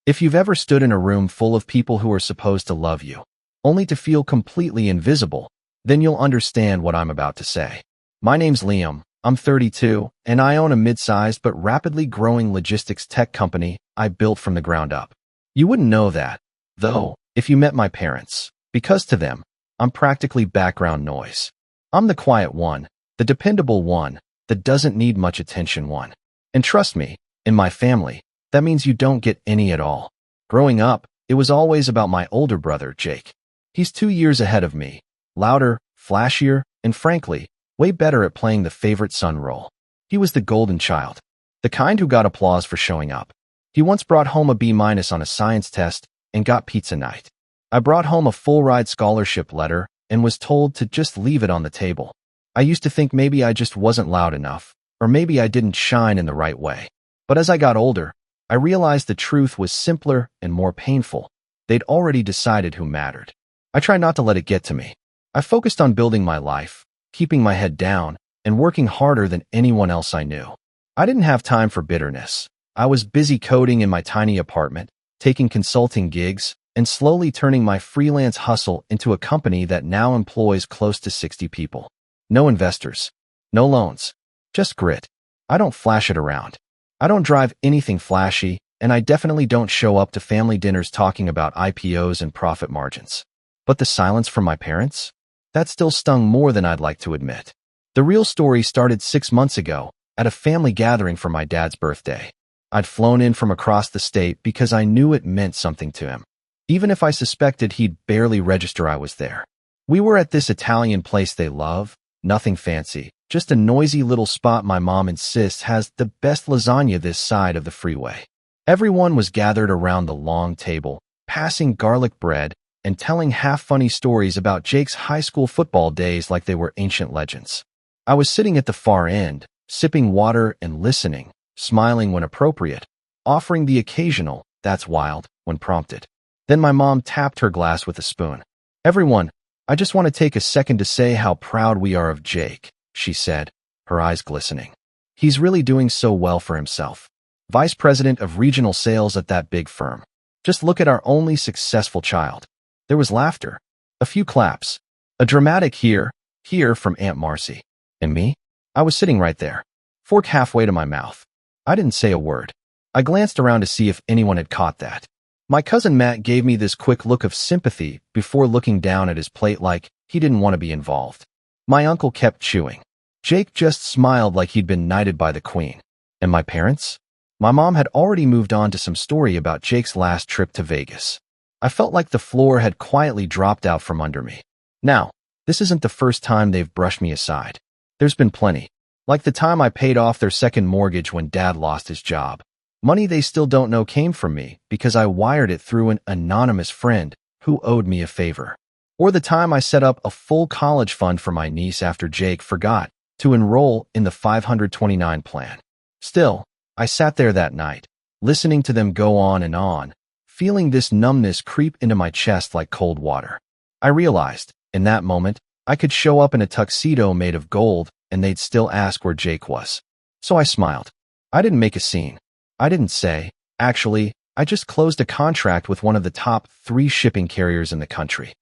If you've ever stood in a room full of people who are supposed to love you, only to feel completely invisible, then you'll understand what I'm about to say. My name's Liam, I'm 32, and I own a mid-sized but rapidly growing logistics tech company I built from the ground up. You wouldn't know that, though, if you met my parents, because to them, I'm practically background noise. I'm the quiet one, the dependable one, that doesn't need much attention one. And trust me, in my family, that means you don't get any at all. Growing up, it was always about my older brother, Jake. He's 2 years ahead of me, louder, flashier, and frankly, way better at playing the favorite son role. He was the golden child, the kind who got applause for showing up. He once brought home a B- on a science test and got pizza night. I brought home a full-ride scholarship letter and was told to just leave it on the table. I used to think maybe I just wasn't loud enough, or maybe I didn't shine in the right way. But as I got older, I realized the truth was simpler and more painful. They'd already decided who mattered. I tried not to let it get to me. I focused on building my life, keeping my head down, and working harder than anyone else I knew. I didn't have time for bitterness. I was busy coding in my tiny apartment, taking consulting gigs, and slowly turning my freelance hustle into a company that now employs close to 60 people. No investors, no loans, just grit. I don't flash it around. I don't drive anything flashy, and I definitely don't show up to family dinners talking about IPOs and profit margins. But the silence from my parents? That still stung more than I'd like to admit. The real story started 6 months ago at a family gathering for my dad's birthday. I'd flown in from across the state because I knew it meant something to him, even if I suspected he'd barely register I was there. We were at this Italian place they love, nothing fancy, just a noisy little spot my mom insists has the best lasagna this side of the freeway. Everyone was gathered around the long table, passing garlic bread and telling half-funny stories about Jake's high school football days like they were ancient legends. I was sitting at the far end, sipping water and listening, smiling when appropriate, offering the occasional, "That's wild," when prompted. Then my mom tapped her glass with a spoon. "Everyone, I just want to take a second to say how proud we are of Jake," she said, her eyes glistening. "He's really doing so well for himself. Vice president of regional sales at that big firm. Just look at our only successful child." There was laughter, a few claps, a dramatic here from Aunt Marcy. And me? I was sitting right there, fork halfway to my mouth. I didn't say a word. I glanced around to see if anyone had caught that. My cousin Matt gave me this quick look of sympathy before looking down at his plate like he didn't want to be involved. My uncle kept chewing. Jake just smiled like he'd been knighted by the queen. And my parents? My mom had already moved on to some story about Jake's last trip to Vegas. I felt like the floor had quietly dropped out from under me. Now, this isn't the first time they've brushed me aside. There's been plenty. Like the time I paid off their second mortgage when Dad lost his job. Money they still don't know came from me because I wired it through an anonymous friend who owed me a favor. Or the time I set up a full college fund for my niece after Jake forgot to enroll in the 529 plan. Still, I sat there that night, listening to them go on, feeling this numbness creep into my chest like cold water. I realized, in that moment, I could show up in a tuxedo made of gold and they'd still ask where Jake was. So I smiled. I didn't make a scene. I didn't say, "Actually, I just closed a contract with one of the top 3 shipping carriers in the country."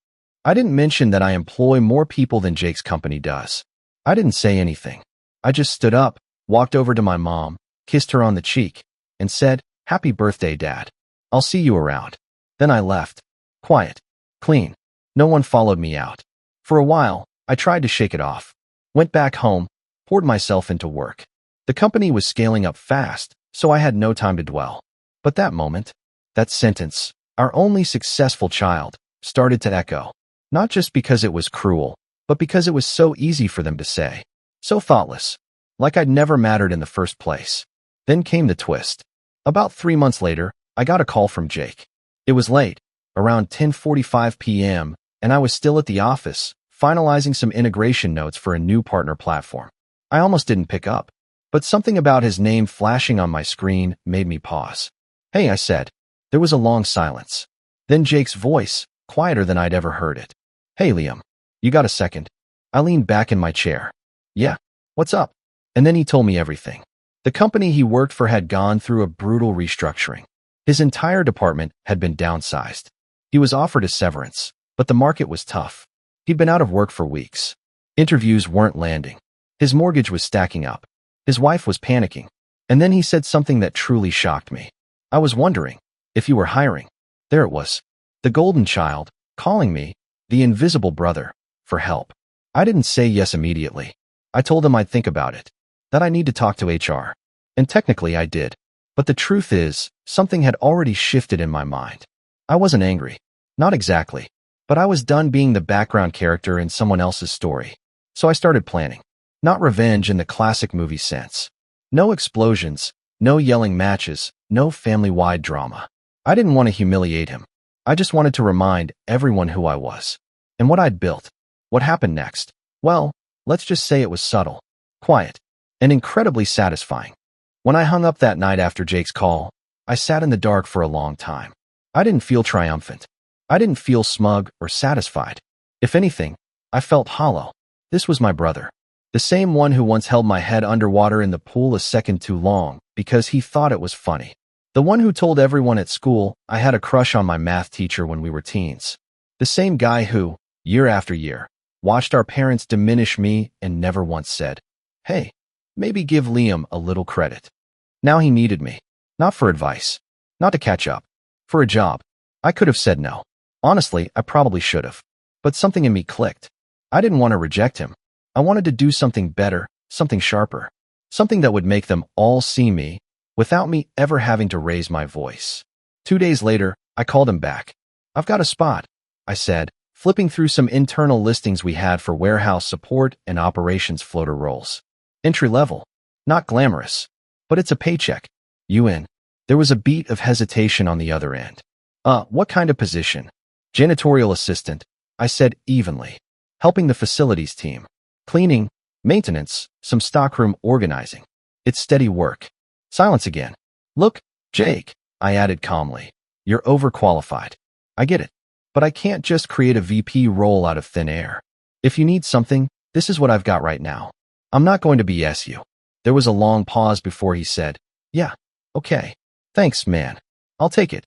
I didn't mention that I employ more people than Jake's company does. I didn't say anything. I just stood up, walked over to my mom, kissed her on the cheek, and said, "Happy birthday, Dad. I'll see you around." Then I left. Quiet. Clean. No one followed me out. For a while, I tried to shake it off. Went back home, poured myself into work. The company was scaling up fast, so I had no time to dwell. But that moment, that sentence, "our only successful child," started to echo. Not just because it was cruel, but because it was so easy for them to say. So thoughtless. Like I'd never mattered in the first place. Then came the twist. About 3 months later, I got a call from Jake. It was late, around 10:45 p.m., and I was still at the office, finalizing some integration notes for a new partner platform. I almost didn't pick up, but something about his name flashing on my screen made me pause. "Hey," I said. There was a long silence. Then Jake's voice, quieter than I'd ever heard it. "Hey, Liam, you got a second?" I leaned back in my chair. "Yeah, what's up?" And then he told me everything. The company he worked for had gone through a brutal restructuring. His entire department had been downsized. He was offered a severance, but the market was tough. He'd been out of work for weeks. Interviews weren't landing. His mortgage was stacking up. His wife was panicking. And then he said something that truly shocked me. I was wondering if you were hiring. There it was. The golden child, calling me, the invisible brother, for help. I didn't say yes immediately. I told him I'd think about it, that I need to talk to HR. And technically I did. But the truth is, something had already shifted in my mind. I wasn't angry. Not exactly. But I was done being the background character in someone else's story. So I started planning. Not revenge in the classic movie sense. No explosions, no yelling matches, no family-wide drama. I didn't want to humiliate him. I just wanted to remind everyone who I was. And what I'd built. What happened next? Well, let's just say it was subtle, quiet, and incredibly satisfying. When I hung up that night after Jake's call, I sat in the dark for a long time. I didn't feel triumphant. I didn't feel smug or satisfied. If anything, I felt hollow. This was my brother. The same one who once held my head underwater in the pool a second too long because he thought it was funny. The one who told everyone at school I had a crush on my math teacher when we were teens. The same guy who, year after year, watched our parents diminish me and never once said, "Hey, maybe give Liam a little credit." Now he needed me. Not for advice. Not to catch up. For a job. I could have said no. Honestly, I probably should have. But something in me clicked. I didn't want to reject him. I wanted to do something better, something sharper. Something that would make them all see me, without me ever having to raise my voice. 2 days later, I called him back. "I've got a spot," I said, flipping through some internal listings we had for warehouse support and operations floater roles. Entry level. Not glamorous. But it's a paycheck. You in? There was a beat of hesitation on the other end. What kind of position?" "Janitorial assistant," I said evenly. "Helping the facilities team. Cleaning, maintenance, some stockroom organizing. It's steady work." Silence again. "Look, Jake," I added calmly. "You're overqualified. I get it. But I can't just create a VP role out of thin air. If you need something, this is what I've got right now. I'm not going to BS you." There was a long pause before he said, "Yeah, okay. Thanks, man. I'll take it."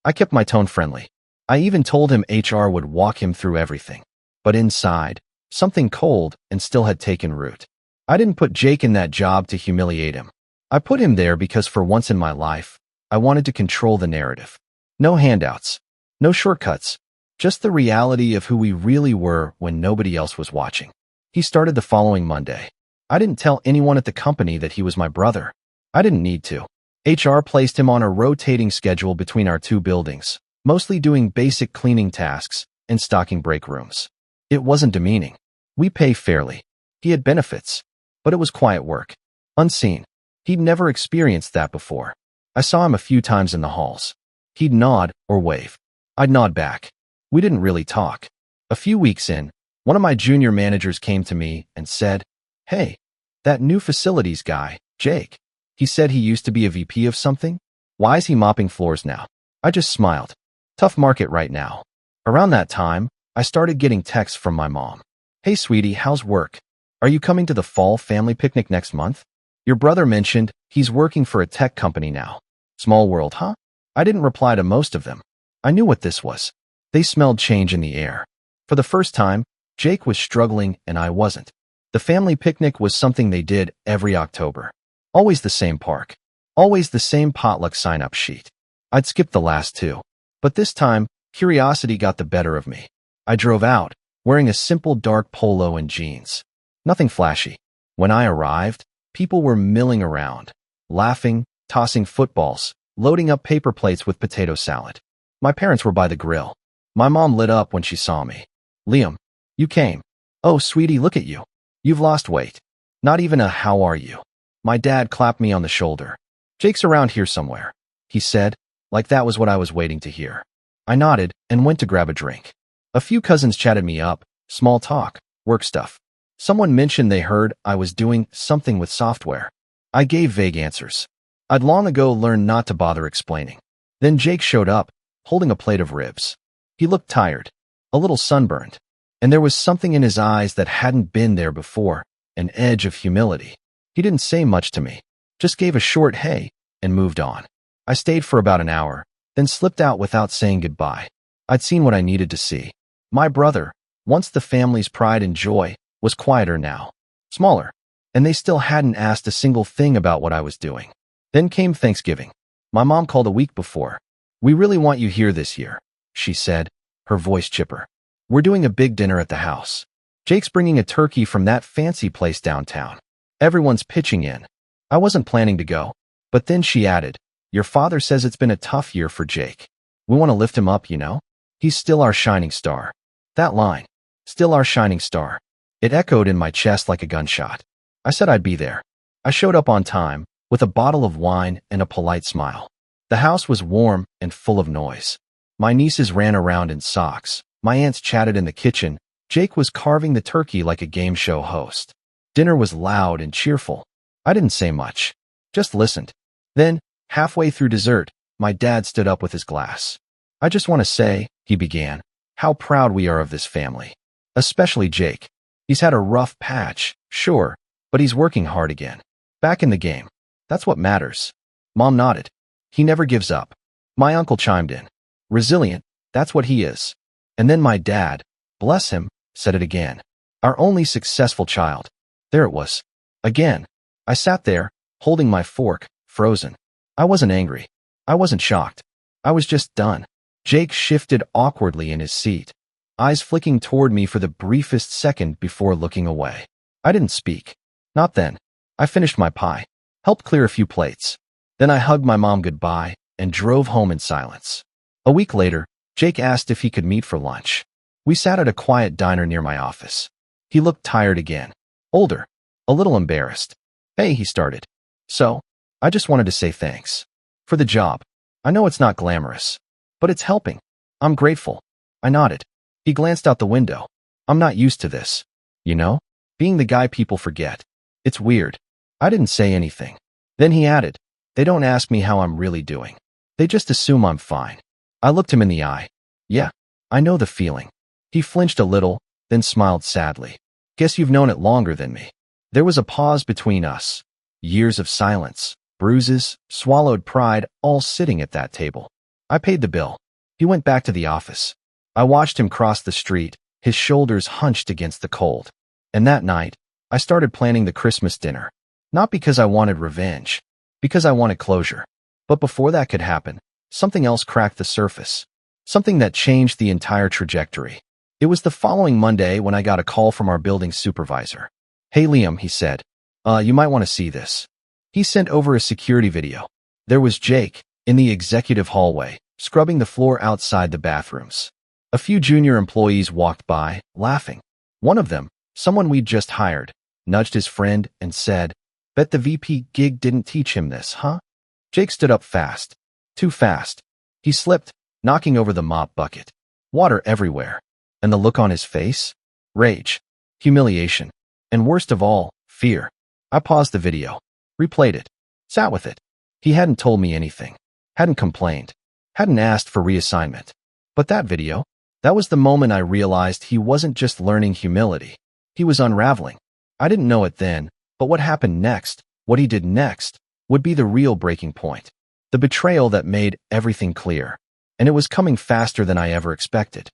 I kept my tone friendly. I even told him HR would walk him through everything. But inside, something cold and still had taken root. I didn't put Jake in that job to humiliate him. I put him there because for once in my life, I wanted to control the narrative. No handouts. No shortcuts. Just the reality of who we really were when nobody else was watching. He started the following Monday. I didn't tell anyone at the company that he was my brother. I didn't need to. HR placed him on a rotating schedule between our two buildings, mostly doing basic cleaning tasks and stocking break rooms. It wasn't demeaning. We pay fairly. He had benefits. But it was quiet work. Unseen. He'd never experienced that before. I saw him a few times in the halls. He'd nod or wave. I'd nod back. We didn't really talk. A few weeks in, one of my junior managers came to me and said, "Hey, that new facilities guy, Jake. He said he used to be a VP of something. Why is he mopping floors now?" I just smiled. Tough market right now. Around that time, I started getting texts from my mom. "Hey sweetie, how's work? Are you coming to the fall family picnic next month? Your brother mentioned he's working for a tech company now. Small world, huh?" I didn't reply to most of them. I knew what this was. They smelled change in the air. For the first time, Jake was struggling and I wasn't. The family picnic was something they did every October. Always the same park. Always the same potluck sign-up sheet. I'd skipped the last two. But this time, curiosity got the better of me. I drove out, wearing a simple dark polo and jeans. Nothing flashy. When I arrived, people were milling around, laughing, tossing footballs, loading up paper plates with potato salad. My parents were by the grill. My mom lit up when she saw me. "Liam, you came. Oh, sweetie, look at you. You've lost weight." Not even a "how are you." My dad clapped me on the shoulder. "Jake's around here somewhere," he said, like that was what I was waiting to hear. I nodded and went to grab a drink. A few cousins chatted me up, small talk, work stuff. Someone mentioned they heard I was doing something with software. I gave vague answers. I'd long ago learned not to bother explaining. Then Jake showed up, holding a plate of ribs. He looked tired, a little sunburned, and there was something in his eyes that hadn't been there before, an edge of humility. He didn't say much to me, just gave a short "hey" and moved on. I stayed for about an hour, then slipped out without saying goodbye. I'd seen what I needed to see. My brother, once the family's pride and joy, was quieter now, smaller, and they still hadn't asked a single thing about what I was doing. Then came Thanksgiving. My mom called a week before. "We really want you here this year," she said, her voice chipper. "We're doing a big dinner at the house. Jake's bringing a turkey from that fancy place downtown. Everyone's pitching in." I wasn't planning to go, but then she added, "Your father says it's been a tough year for Jake. We want to lift him up, you know? He's still our shining star." That line, "still our shining star," it echoed in my chest like a gunshot. I said I'd be there. I showed up on time, with a bottle of wine and a polite smile. The house was warm and full of noise. My nieces ran around in socks. My aunts chatted in the kitchen. Jake was carving the turkey like a game show host. Dinner was loud and cheerful. I didn't say much, just listened. Then, halfway through dessert, my dad stood up with his glass. "I just want to say," he began, "how proud we are of this family. Especially Jake. He's had a rough patch, sure, but he's working hard again. Back in the game. That's what matters." Mom nodded. "He never gives up." My uncle chimed in. "Resilient, that's what he is." And then my dad, bless him, said it again. "Our only successful child." There it was. Again. I sat there, holding my fork, frozen. I wasn't angry. I wasn't shocked. I was just done. Jake shifted awkwardly in his seat, eyes flicking toward me for the briefest second before looking away. I didn't speak. Not then. I finished my pie, helped clear a few plates. Then I hugged my mom goodbye and drove home in silence. A week later, Jake asked if he could meet for lunch. We sat at a quiet diner near my office. He looked tired again. Older. A little embarrassed. "Hey," he started. "So, I just wanted to say thanks. For the job. I know it's not glamorous, but it's helping. I'm grateful." I nodded. He glanced out the window. "I'm not used to this. You know? Being the guy people forget. It's weird." I didn't say anything. Then he added, "They don't ask me how I'm really doing. They just assume I'm fine." I looked him in the eye. "Yeah, I know the feeling." He flinched a little, then smiled sadly. "Guess you've known it longer than me." There was a pause between us. Years of silence, bruises, swallowed pride, all sitting at that table. I paid the bill. He went back to the office. I watched him cross the street, his shoulders hunched against the cold. And that night, I started planning the Christmas dinner. Not because I wanted revenge, because I wanted closure. But before that could happen, something else cracked the surface. Something that changed the entire trajectory. It was the following Monday when I got a call from our building supervisor. "Hey Liam," he said. You might want to see this." He sent over a security video. There was Jake, in the executive hallway, scrubbing the floor outside the bathrooms. A few junior employees walked by, laughing. One of them, someone we'd just hired, nudged his friend and said, "Bet the VP gig didn't teach him this, huh?" Jake stood up fast. Too fast. He slipped, knocking over the mop bucket. Water everywhere. And the look on his face? Rage. Humiliation. And worst of all, fear. I paused the video, replayed it, sat with it. He hadn't told me anything, hadn't complained, hadn't asked for reassignment. But that video, that was the moment I realized he wasn't just learning humility. He was unraveling. I didn't know it then, but what happened next, what he did next, would be the real breaking point. The betrayal that made everything clear. And it was coming faster than I ever expected.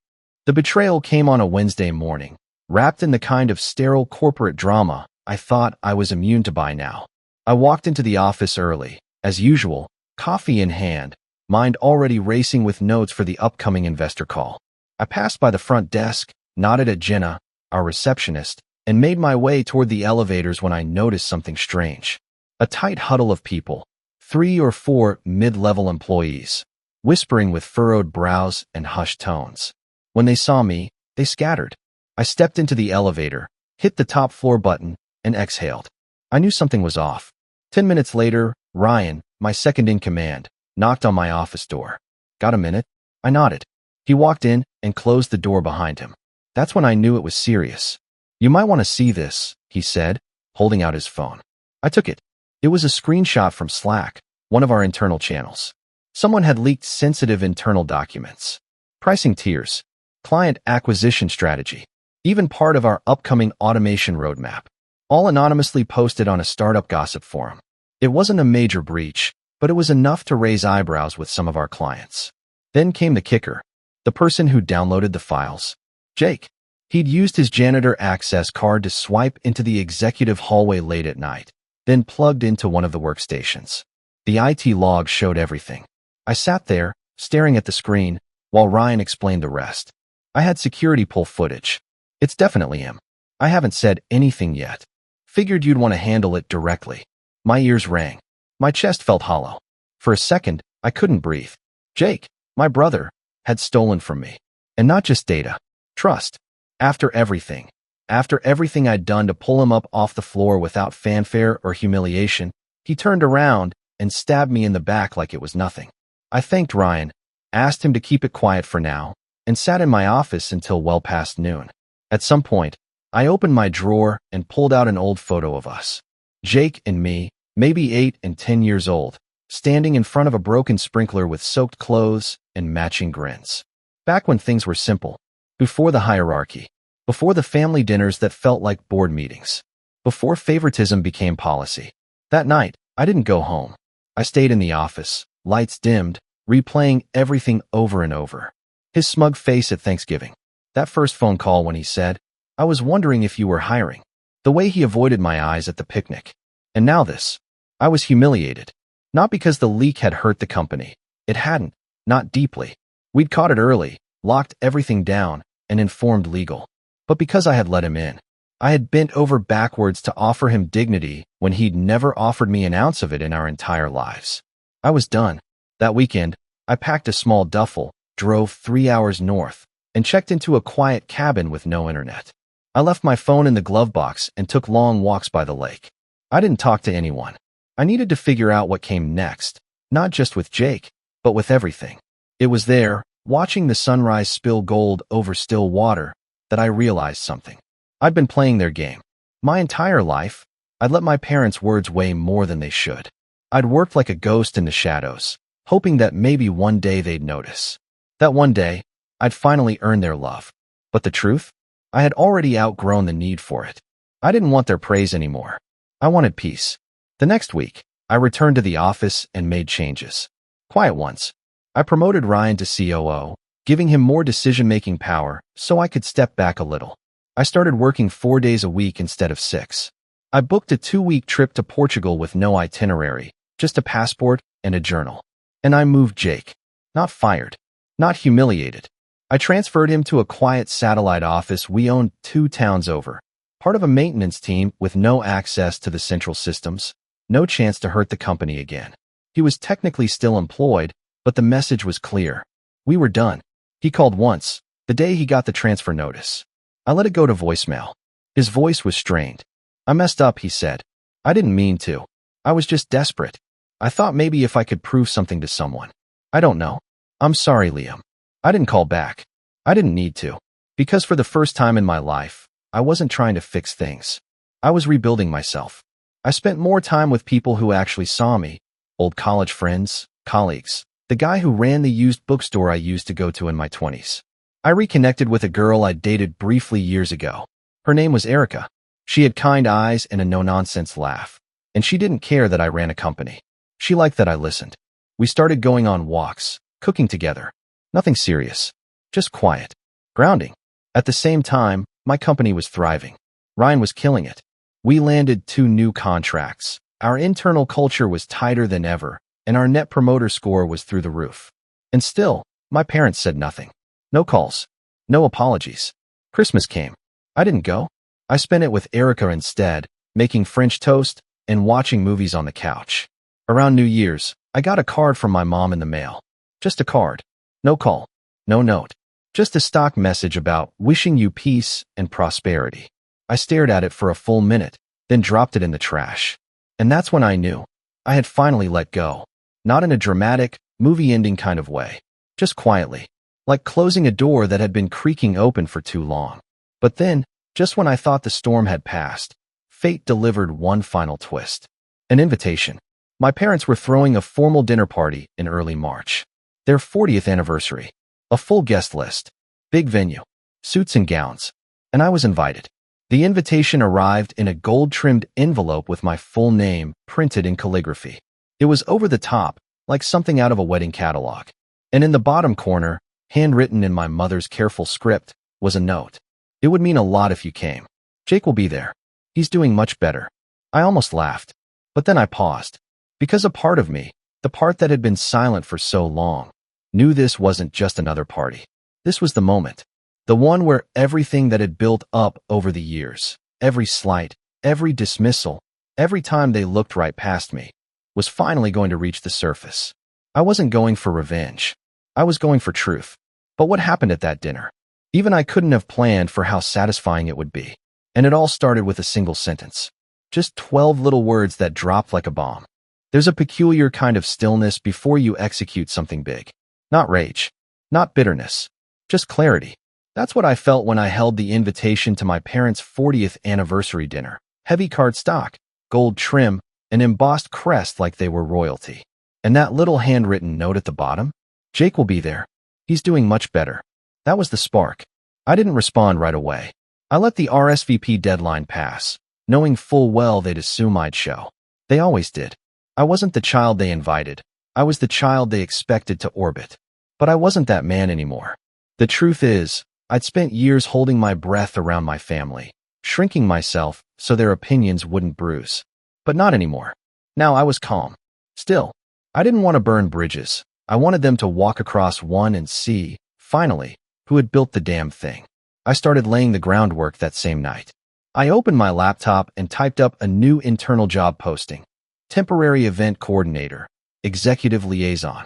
The betrayal came on a Wednesday morning, wrapped in the kind of sterile corporate drama I thought I was immune to by now. I walked into the office early, as usual, coffee in hand, mind already racing with notes for the upcoming investor call. I passed by the front desk, nodded at Jenna, our receptionist, and made my way toward the elevators when I noticed something strange. A tight huddle of people, 3 or 4 mid-level employees, whispering with furrowed brows and hushed tones. When they saw me, they scattered. I stepped into the elevator, hit the top floor button, and exhaled. I knew something was off. 10 minutes later, Ryan, my second in command, knocked on my office door. "Got a minute?" I nodded. He walked in and closed the door behind him. That's when I knew it was serious. "You might want to see this," he said, holding out his phone. I took it. It was a screenshot from Slack, one of our internal channels. Someone had leaked sensitive internal documents. Pricing tiers, client acquisition strategy, even part of our upcoming automation roadmap, all anonymously posted on a startup gossip forum. It wasn't a major breach, but it was enough to raise eyebrows with some of our clients. Then came the kicker, the person who downloaded the files. Jake. He'd used his janitor access card to swipe into the executive hallway late at night, then plugged into one of the workstations. The IT log showed everything. I sat there, staring at the screen, while Ryan explained the rest. I had security pull footage. It's definitely him. I haven't said anything yet. Figured you'd want to handle it directly. My ears rang. My chest felt hollow. For a second, I couldn't breathe. Jake, my brother, had stolen from me. And not just data. Trust. After everything I'd done to pull him up off the floor without fanfare or humiliation, he turned around and stabbed me in the back like it was nothing. I thanked Ryan, asked him to keep it quiet for now, and sat in my office until well past noon. At some point, I opened my drawer and pulled out an old photo of us. Jake and me, maybe 8 and 10 years old, standing in front of a broken sprinkler with soaked clothes and matching grins. Back when things were simple. Before the hierarchy. Before the family dinners that felt like board meetings. Before favoritism became policy. That night, I didn't go home. I stayed in the office, lights dimmed, replaying everything over and over. His smug face at Thanksgiving. That first phone call when he said, "I was wondering if you were hiring." The way he avoided my eyes at the picnic. And now this. I was humiliated. Not because the leak had hurt the company. It hadn't. Not deeply. We'd caught it early, locked everything down, and informed legal. But because I had let him in. I had bent over backwards to offer him dignity when he'd never offered me an ounce of it in our entire lives. I was done. That weekend, I packed a small duffel, drove 3 hours north, and checked into a quiet cabin with no internet. I left my phone in the glove box and took long walks by the lake. I didn't talk to anyone. I needed to figure out what came next, not just with Jake, but with everything. It was there, watching the sunrise spill gold over still water, that I realized something. I'd been playing their game. My entire life, I'd let my parents' words weigh more than they should. I'd worked like a ghost in the shadows, hoping that maybe one day they'd notice. That one day, I'd finally earn their love. But the truth? I had already outgrown the need for it. I didn't want their praise anymore. I wanted peace. The next week, I returned to the office and made changes. Quiet ones. I promoted Ryan to COO, giving him more decision-making power so I could step back a little. I started working 4 days a week instead of 6. I booked a 2-week trip to Portugal with no itinerary, just a passport and a journal. And I moved Jake. Not fired. Not humiliated. I transferred him to a quiet satellite office we owned 2 towns over. Part of a maintenance team with no access to the central systems. No chance to hurt the company again. He was technically still employed, but the message was clear. We were done. He called once, the day he got the transfer notice. I let it go to voicemail. His voice was strained. "I messed up," he said. "I didn't mean to. I was just desperate. I thought maybe if I could prove something to someone. I don't know. I'm sorry, Liam." I didn't call back. I didn't need to. Because for the first time in my life, I wasn't trying to fix things. I was rebuilding myself. I spent more time with people who actually saw me. Old college friends, colleagues. The guy who ran the used bookstore I used to go to in my 20s. I reconnected with a girl I dated briefly years ago. Her name was Erica. She had kind eyes and a no-nonsense laugh. And she didn't care that I ran a company. She liked that I listened. We started going on walks, cooking together. Nothing serious. Just quiet. Grounding. At the same time, my company was thriving. Ryan was killing it. We landed 2 new contracts. Our internal culture was tighter than ever, and our net promoter score was through the roof. And still, my parents said nothing. No calls. No apologies. Christmas came. I didn't go. I spent it with Erica instead, making French toast and watching movies on the couch. Around New Year's, I got a card from my mom in the mail. Just a card. No call. No note. Just a stock message about wishing you peace and prosperity. I stared at it for a full minute, then dropped it in the trash. And that's when I knew. I had finally let go. Not in a dramatic, movie-ending kind of way. Just quietly. Like closing a door that had been creaking open for too long. But then, just when I thought the storm had passed, fate delivered one final twist. An invitation. My parents were throwing a formal dinner party in early March. Their 40th anniversary. A full guest list. Big venue. Suits and gowns. And I was invited. The invitation arrived in a gold-trimmed envelope with my full name printed in calligraphy. It was over the top, like something out of a wedding catalog. And in the bottom corner, handwritten in my mother's careful script, was a note. It would mean a lot if you came. Jake will be there. He's doing much better. I almost laughed. But then I paused. Because a part of me, the part that had been silent for so long, knew this wasn't just another party. This was the moment. The one where everything that had built up over the years, every slight, every dismissal, every time they looked right past me, was finally going to reach the surface. I wasn't going for revenge. I was going for truth. But what happened at that dinner? Even I couldn't have planned for how satisfying it would be. And it all started with a single sentence. Just 12 little words that dropped like a bomb. There's a peculiar kind of stillness before you execute something big. Not rage. Not bitterness. Just clarity. That's what I felt when I held the invitation to my parents' 40th anniversary dinner. Heavy cardstock, gold trim, an embossed crest like they were royalty. And that little handwritten note at the bottom? Jake will be there. He's doing much better. That was the spark. I didn't respond right away. I let the RSVP deadline pass, knowing full well they'd assume I'd show. They always did. I wasn't the child they invited. I was the child they expected to orbit. But I wasn't that man anymore. The truth is, I'd spent years holding my breath around my family, shrinking myself so their opinions wouldn't bruise. But not anymore. Now I was calm. Still, I didn't want to burn bridges. I wanted them to walk across one and see, finally, who had built the damn thing. I started laying the groundwork that same night. I opened my laptop and typed up a new internal job posting. Temporary event coordinator, executive liaison.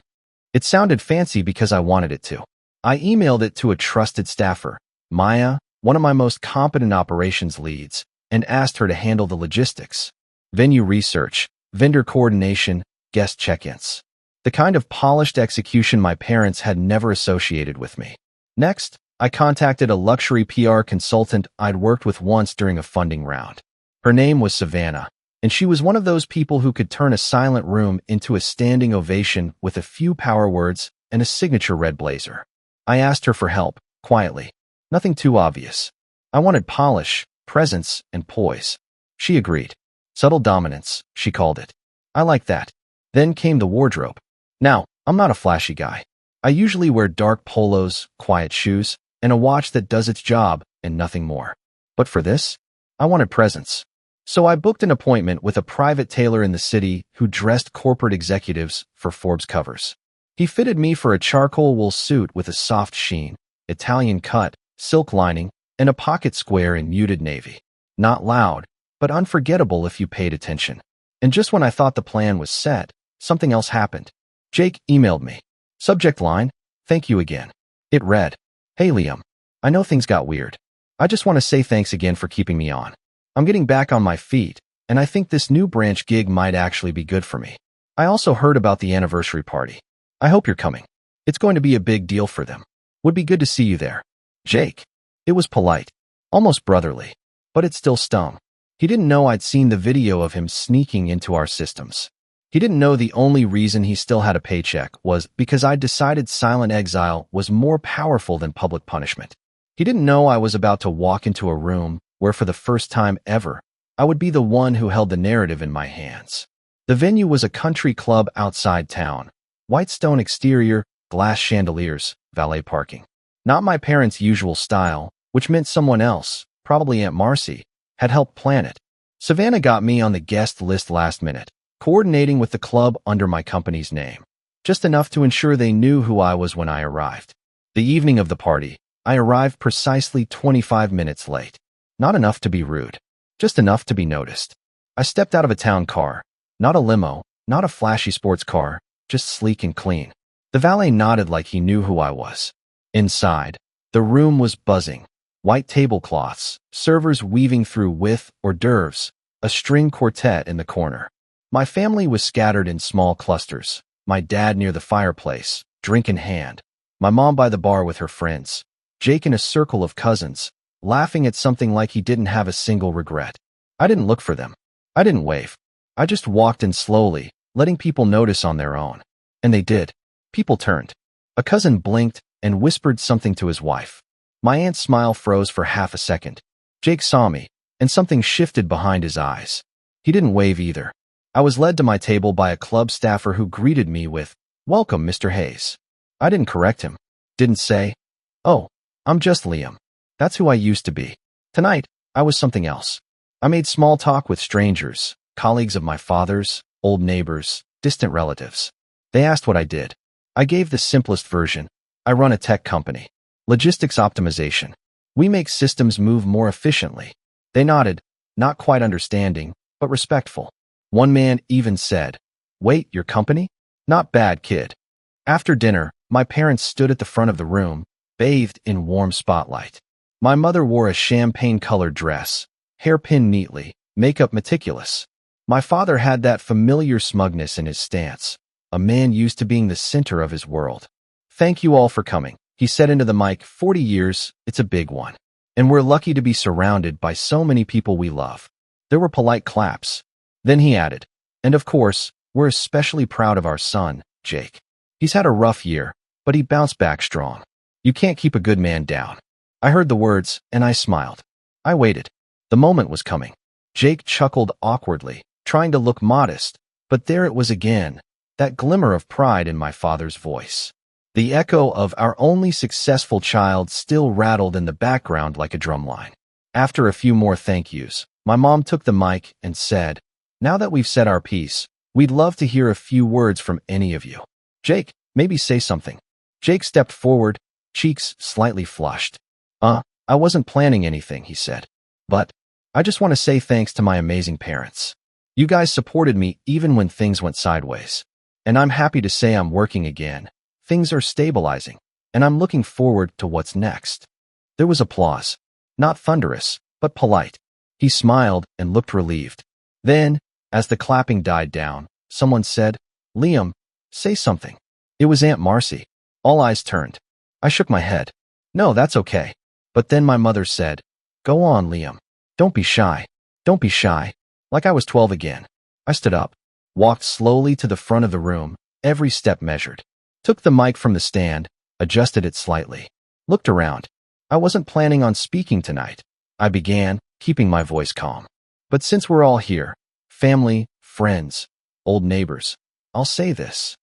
It sounded fancy because I wanted it to. I emailed it to a trusted staffer, Maya, one of my most competent operations leads, and asked her to handle the logistics. Venue research, vendor coordination, guest check-ins. The kind of polished execution my parents had never associated with me. Next, I contacted a luxury PR consultant I'd worked with once during a funding round. Her name was Savannah, and she was one of those people who could turn a silent room into a standing ovation with a few power words and a signature red blazer. I asked her for help, quietly. Nothing too obvious. I wanted polish, presence, and poise. She agreed. Subtle dominance, she called it. I liked that. Then came the wardrobe. Now, I'm not a flashy guy. I usually wear dark polos, quiet shoes, and a watch that does its job and nothing more. But for this, I wanted presence. So I booked an appointment with a private tailor in the city who dressed corporate executives for Forbes covers. He fitted me for a charcoal wool suit with a soft sheen, Italian cut, silk lining, and a pocket square in muted navy. Not loud, but unforgettable if you paid attention. And just when I thought the plan was set, something else happened. Jake emailed me. Subject line, thank you again. It read, Hey Liam, I know things got weird. I just want to say thanks again for keeping me on. I'm getting back on my feet, and I think this new branch gig might actually be good for me. I also heard about the anniversary party. I hope you're coming. It's going to be a big deal for them. Would be good to see you there. Jake. It was polite, almost brotherly, but it still stung. He didn't know I'd seen the video of him sneaking into our systems. He didn't know the only reason he still had a paycheck was because I'd decided silent exile was more powerful than public punishment. He didn't know I was about to walk into a room where for the first time ever, I would be the one who held the narrative in my hands. The venue was a country club outside town. White stone exterior, glass chandeliers, valet parking. Not my parents' usual style, which meant someone else, probably Aunt Marcy, had helped plan it. Savannah got me on the guest list last minute, coordinating with the club under my company's name. Just enough to ensure they knew who I was when I arrived. The evening of the party, I arrived precisely 25 minutes late. Not enough to be rude, just enough to be noticed. I stepped out of a town car, not a limo, not a flashy sports car, just sleek and clean. The valet nodded like he knew who I was. Inside, the room was buzzing. White tablecloths, servers weaving through with hors d'oeuvres, a string quartet in the corner. My family was scattered in small clusters. My dad near the fireplace, drink in hand. My mom by the bar with her friends. Jake in a circle of cousins, laughing at something like he didn't have a single regret. I didn't look for them. I didn't wave. I just walked in slowly, letting people notice on their own. And they did. People turned. A cousin blinked and whispered something to his wife. My aunt's smile froze for half a second. Jake saw me, and something shifted behind his eyes. He didn't wave either. I was led to my table by a club staffer who greeted me with, "Welcome, Mr. Hayes." I didn't correct him. Didn't say, "Oh, I'm just Liam." That's who I used to be. Tonight, I was something else. I made small talk with strangers, colleagues of my father's, old neighbors, distant relatives. They asked what I did. I gave the simplest version. I run a tech company. Logistics optimization. We make systems move more efficiently. They nodded, not quite understanding, but respectful. One man even said, "Wait, your company? Not bad, kid." After dinner, my parents stood at the front of the room, bathed in warm spotlight. My mother wore a champagne-colored dress, hair pinned neatly, makeup meticulous. My father had that familiar smugness in his stance, a man used to being the center of his world. "Thank you all for coming," he said into the mic. 40 years, it's a big one. And we're lucky to be surrounded by so many people we love. There were polite claps. Then he added, "And of course, we're especially proud of our son, Jake. He's had a rough year, but he bounced back strong. You can't keep a good man down." I heard the words, and I smiled. I waited. The moment was coming. Jake chuckled awkwardly, trying to look modest, but there it was again, that glimmer of pride in my father's voice. The echo of "our only successful child" still rattled in the background like a drumline. After a few more thank yous, my mom took the mic and said, "Now that we've said our piece, we'd love to hear a few words from any of you. Jake, maybe say something." Jake stepped forward, cheeks slightly flushed. I wasn't planning anything," he said. "But I just want to say thanks to my amazing parents. You guys supported me even when things went sideways. And I'm happy to say I'm working again. Things are stabilizing, and I'm looking forward to what's next." There was applause. Not thunderous, but polite. He smiled and looked relieved. Then, as the clapping died down, someone said, "Liam, say something." It was Aunt Marcy. All eyes turned. I shook my head. "No, that's okay." But then my mother said, "Go on, Liam. Don't be shy. Don't be shy." Like I was 12 again. I stood up, walked slowly to the front of the room, every step measured. Took the mic from the stand, adjusted it slightly. Looked around. I wasn't planning on speaking tonight. I began, keeping my voice calm. But since we're all here, family, friends, old neighbors, I'll say this.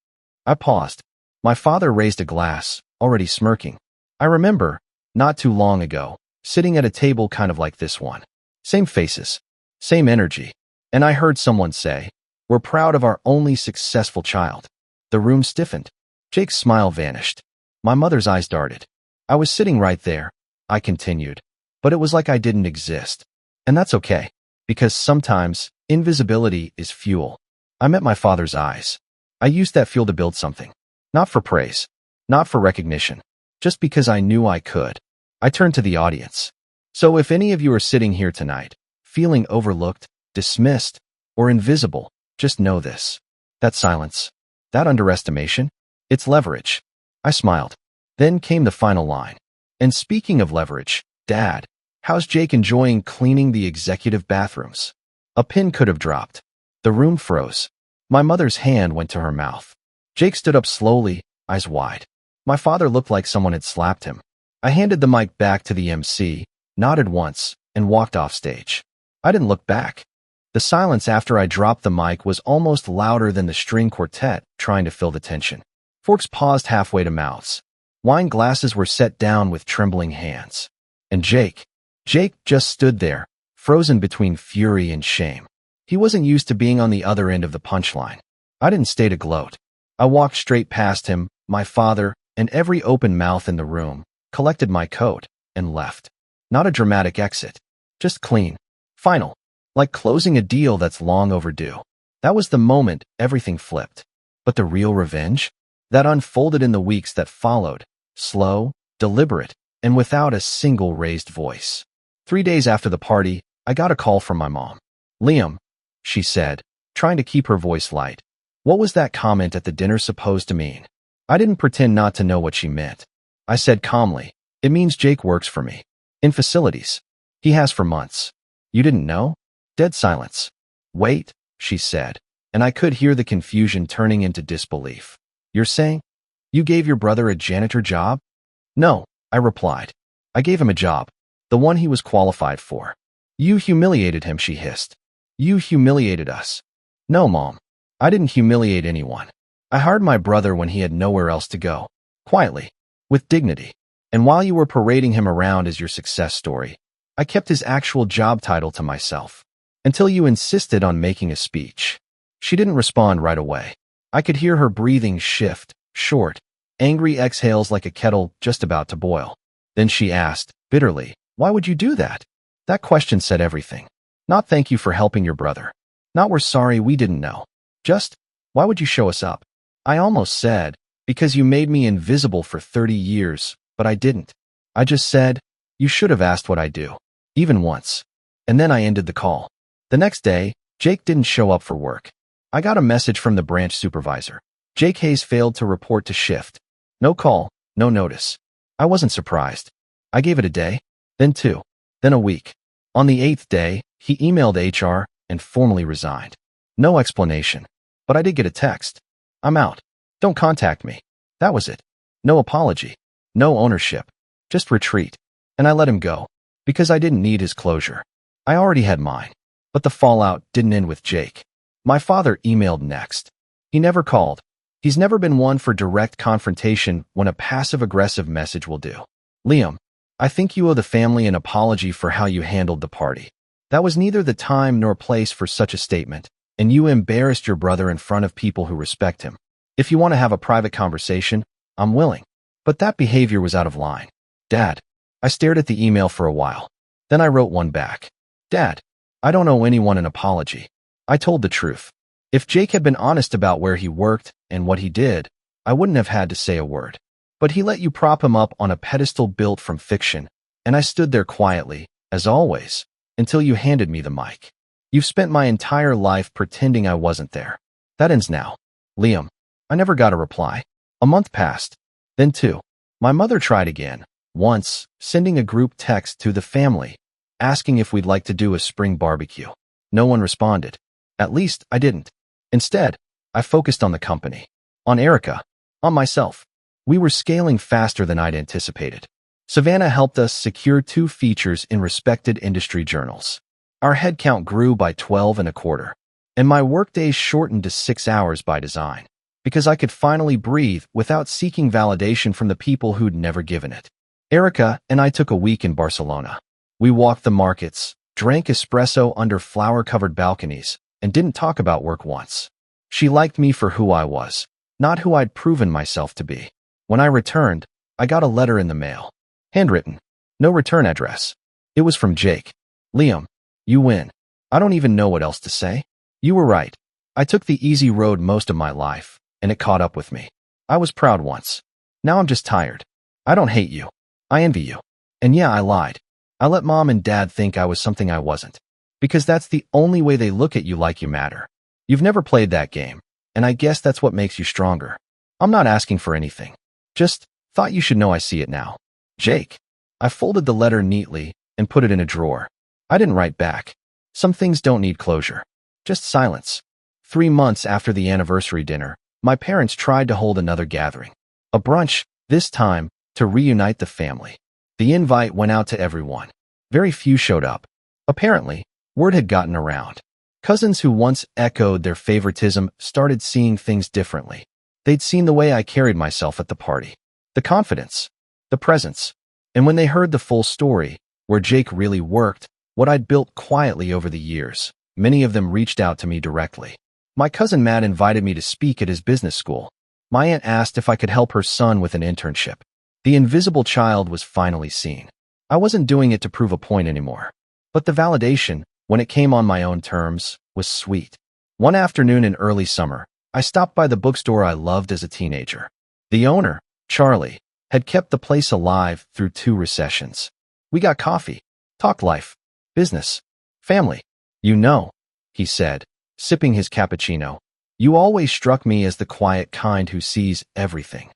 I paused. My father raised a glass, already smirking. I remember, not too long ago, sitting at a table kind of like this one. Same faces, same energy. And I heard someone say, "We're proud of our only successful child." The room stiffened. Jake's smile vanished. My mother's eyes darted. "I was sitting right there," I continued, "but it was like I didn't exist. And that's okay, because sometimes invisibility is fuel." I met my father's eyes. I used that fuel to build something. Not for praise, not for recognition, just because I knew I could. I turned to the audience. So if any of you are sitting here tonight, feeling overlooked, dismissed, or invisible, just know this. That silence, that underestimation, it's leverage. I smiled. Then came the final line. "And speaking of leverage, Dad, how's Jake enjoying cleaning the executive bathrooms?" A pin could have dropped. The room froze. My mother's hand went to her mouth. Jake stood up slowly, eyes wide. My father looked like someone had slapped him. I handed the mic back to the MC, nodded once, and walked off stage. I didn't look back. The silence after I dropped the mic was almost louder than the string quartet trying to fill the tension. Forks paused halfway to mouths. Wine glasses were set down with trembling hands. And Jake just stood there, frozen between fury and shame. He wasn't used to being on the other end of the punchline. I didn't stay to gloat. I walked straight past him, my father, and every open mouth in the room, collected my coat, and left. Not a dramatic exit. Just clean. Final. Like closing a deal that's long overdue. That was the moment everything flipped. But the real revenge? That unfolded in the weeks that followed. Slow, deliberate, and without a single raised voice. 3 days after the party, I got a call from my mom. "Liam," she said, trying to keep her voice light. "What was that comment at the dinner supposed to mean?" I didn't pretend not to know what she meant. I said calmly, "It means Jake works for me. In facilities. He has for months." "You didn't know?" Dead silence. "Wait," she said, and I could hear the confusion turning into disbelief. "You're saying you gave your brother a janitor job?" "No," I replied. "I gave him a job. The one he was qualified for." "You humiliated him," she hissed. "You humiliated us." No, Mom. I didn't humiliate anyone. I hired my brother when he had nowhere else to go. Quietly. With dignity. And while you were parading him around as your success story, I kept his actual job title to myself. Until you insisted on making a speech. She didn't respond right away. I could hear her breathing shift, short, angry exhales like a kettle just about to boil. Then she asked, bitterly, why would you do that? That question said everything. Not thank you for helping your brother. Not we're sorry we didn't know. Just, why would you show us up? I almost said, because you made me invisible for 30 years, but I didn't. I just said, you should have asked what I do. Even once. And then I ended the call. The next day, Jake didn't show up for work. I got a message from the branch supervisor. Jake Hayes failed to report to shift. No call, no notice. I wasn't surprised. I gave it a day, then 2, then a week. On the 8th day, he emailed HR and formally resigned. No explanation. But I did get a text. I'm out. Don't contact me. That was it. No apology. No ownership. Just retreat. And I let him go. Because I didn't need his closure. I already had mine. But the fallout didn't end with Jake. My father emailed next. He never called. He's never been one for direct confrontation when a passive-aggressive message will do. Liam, I think you owe the family an apology for how you handled the party. That was neither the time nor place for such a statement, and you embarrassed your brother in front of people who respect him. If you want to have a private conversation, I'm willing. But that behavior was out of line. Dad, I stared at the email for a while. Then I wrote one back. Dad, I don't owe anyone an apology. I told the truth. If Jake had been honest about where he worked and what he did, I wouldn't have had to say a word. But he let you prop him up on a pedestal built from fiction, and I stood there quietly, as always, until you handed me the mic. You've spent my entire life pretending I wasn't there. That ends now. Liam, I never got a reply. A month passed. Then 2. My mother tried again, once, sending a group text to the family, asking if we'd like to do a spring barbecue. No one responded. At least, I didn't. Instead, I focused on the company. On Erica. On myself. We were scaling faster than I'd anticipated. Savannah helped us secure 2 features in respected industry journals. Our headcount grew by 12.25, and my workdays shortened to 6 hours by design, because I could finally breathe without seeking validation from the people who'd never given it. Erica and I took a week in Barcelona. We walked the markets, drank espresso under flower-covered balconies, and didn't talk about work once. She liked me for who I was, not who I'd proven myself to be. When I returned, I got a letter in the mail. Handwritten. No return address. It was from Jake. Liam, you win. I don't even know what else to say. You were right. I took the easy road most of my life, and it caught up with me. I was proud once. Now I'm just tired. I don't hate you. I envy you. And yeah, I lied. I let Mom and Dad think I was something I wasn't. Because that's the only way they look at you like you matter. You've never played that game, and I guess that's what makes you stronger. I'm not asking for anything. Just thought you should know I see it now. Jake. I folded the letter neatly and put it in a drawer. I didn't write back. Some things don't need closure. Just silence. 3 months after the anniversary dinner, my parents tried to hold another gathering. A brunch, this time, to reunite the family. The invite went out to everyone. Very few showed up. Apparently, word had gotten around. Cousins who once echoed their favoritism started seeing things differently. They'd seen the way I carried myself at the party. The confidence. The presence. And when they heard the full story, where Jake really worked, what I'd built quietly over the years, many of them reached out to me directly. My cousin Matt invited me to speak at his business school. My aunt asked if I could help her son with an internship. The invisible child was finally seen. I wasn't doing it to prove a point anymore. But the validation, when it came on my own terms, was sweet. One afternoon in early summer, I stopped by the bookstore I loved as a teenager. The owner, Charlie, had kept the place alive through 2 recessions. We got coffee, talked life, business, family. You know, he said, sipping his cappuccino, you always struck me as the quiet kind who sees everything.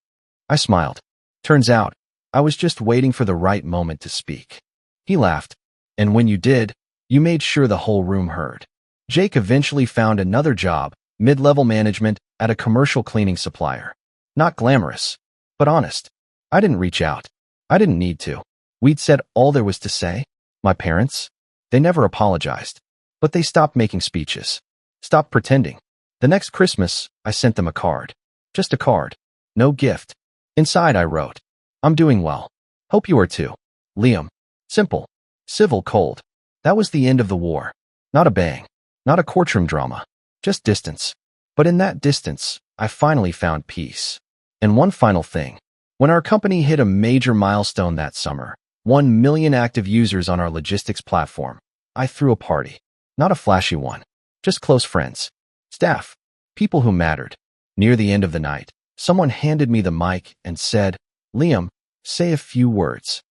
I smiled. Turns out, I was just waiting for the right moment to speak. He laughed. And when you did, you made sure the whole room heard. Jake eventually found another job, mid-level management, at a commercial cleaning supplier. Not glamorous, but honest. I didn't reach out. I didn't need to. We'd said all there was to say. My parents, they never apologized. But they stopped making speeches. Stopped pretending. The next Christmas, I sent them a card. Just a card. No gift. Inside I wrote, I'm doing well. Hope you are too. Liam. Simple. Civil, cold. That was the end of the war. Not a bang. Not a courtroom drama. Just distance. But in that distance, I finally found peace. And one final thing. When our company hit a major milestone that summer, 1 million active users on our logistics platform, I threw a party. Not a flashy one. Just close friends. Staff. People who mattered. Near the end of the night, someone handed me the mic and said, Liam, say a few words.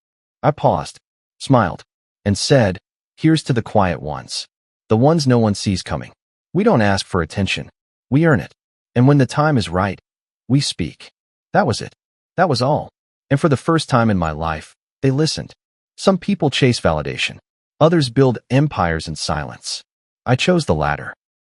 I paused, smiled, and said, here's to the quiet ones. The ones no one sees coming. We don't ask for attention. We earn it. And when the time is right, we speak. That was it. That was all. And for the first time in my life, they listened. Some people chase validation. Others build empires in silence. I chose the latter.